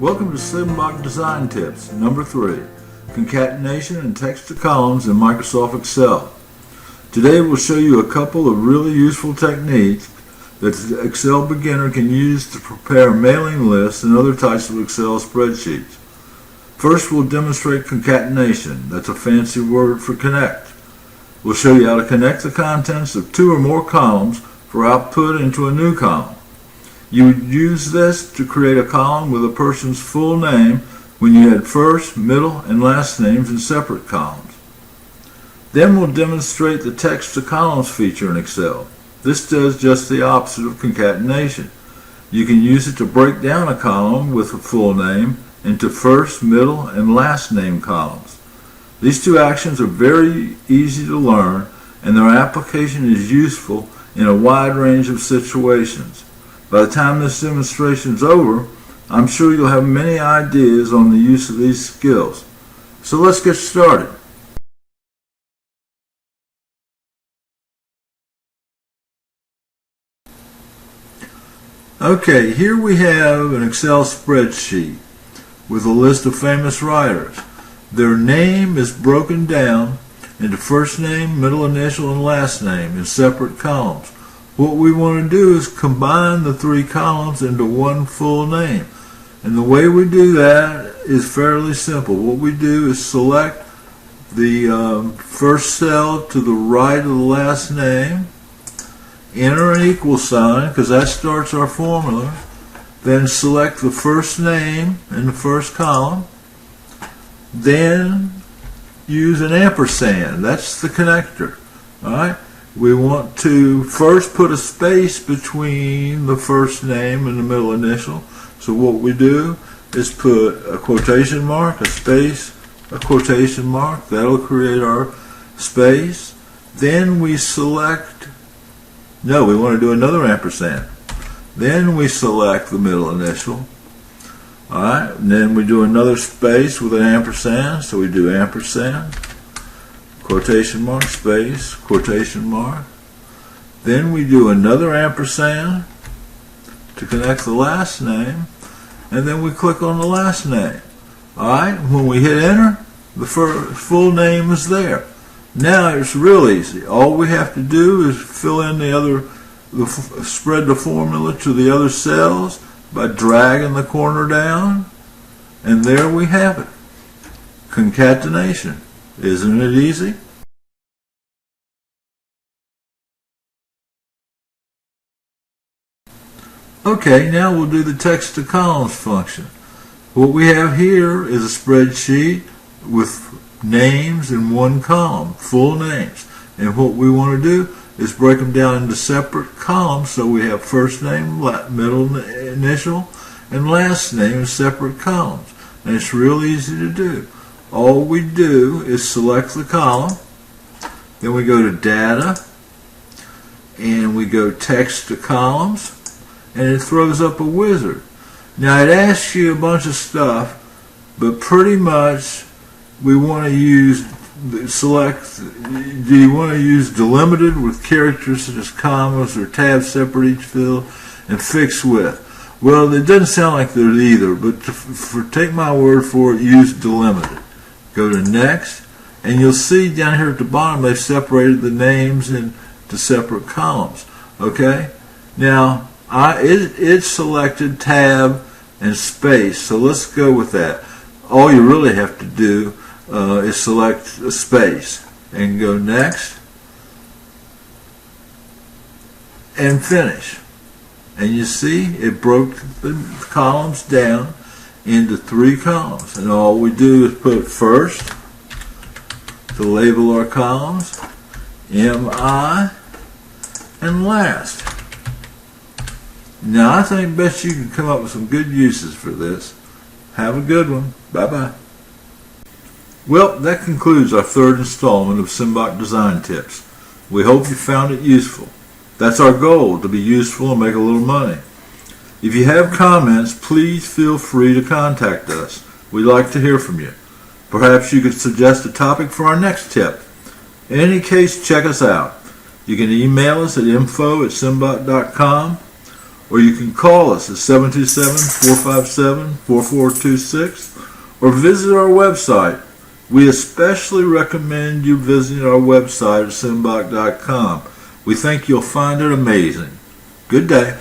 Welcome to Slimbach Design Tips, number 3, Concatenation and Text to Columns in Microsoft Excel. Today we'll show you a couple of really useful techniques that the Excel beginner can use to prepare mailing lists and other types of Excel spreadsheets. First, we'll demonstrate concatenation. That's a fancy word for connect. We'll show you how to connect the contents of 2 or more columns for output into a new column. You would use this to create a column with a person's full name when you had first, middle, and last names in separate columns. Then we'll demonstrate the text to columns feature in Excel. This does just the opposite of concatenation. You can use it to break down a column with a full name into first, middle, and last name columns. These two actions are very easy to learn, and their application is useful in a wide range of situations. By the time this demonstration is over, I'm sure you'll have many ideas on the use of these skills. So let's get started. Okay, here we have an Excel spreadsheet with a list of famous writers. Their name is broken down into first name, middle initial, and last name in separate columns. What we want to do is combine the 3 columns into one full name. And the way we do that is fairly simple. What we do is select the first cell to the right of the last name, enter an equal sign because that starts our formula, then select the first name in the first column, then use an ampersand. That's the connector. All right? We want to first put a space between the first name and the middle initial. So what we do is put a quotation mark, a space, a quotation mark. That'll create our space. Then we select, no, we want to do another ampersand. Then we select the middle initial. Alright, and then we do another space with an ampersand. So we do ampersand, quotation mark, space, quotation mark. Then we do another ampersand to connect the last name, and then we click on the last name. Alright, when we hit enter, the full name is there. Now it's real easy. All we have to do is fill in spread the formula to the other cells by dragging the corner down, and there we have it. Concatenation. Isn't it easy? Okay, now we'll do the text to columns function. What we have here is a spreadsheet with names in one column, full names. And what we want to do is break them down into separate columns so we have first name, middle initial, and last name in separate columns. And it's real easy to do. All we do is select the column, then we go to data, and we go text to columns, and it throws up a wizard. Now it asks you a bunch of stuff, but pretty much we want to use do you want to use delimited with characters such as commas or tabs separate each field, and fixed with? Well, it doesn't sound like there's either, but take my word for it, use delimited. Go to next, and you'll see down here at the bottom they've separated the names into separate columns. Okay? Now, it selected tab and space, so let's go with that. All you really have to do is select a space and go next and finish. And you see it broke the columns down into 3 columns, and all we do is put first to label our columns, MI, and last. Now I think best you can come up with some good uses for this. Have a good one. Bye-bye. Well, that concludes our 3rd installment of Slimbach Design Tips. We hope you found it useful. That's our goal, to be useful and make a little money. If you have comments, please feel free to contact us. We'd like to hear from you. Perhaps you could suggest a topic for our next tip. In any case, check us out. You can email us at info@slimbach.com, or you can call us at 727-457-4426 or visit our website. We especially recommend you visiting our website at simbach.com. We think you'll find it amazing. Good day.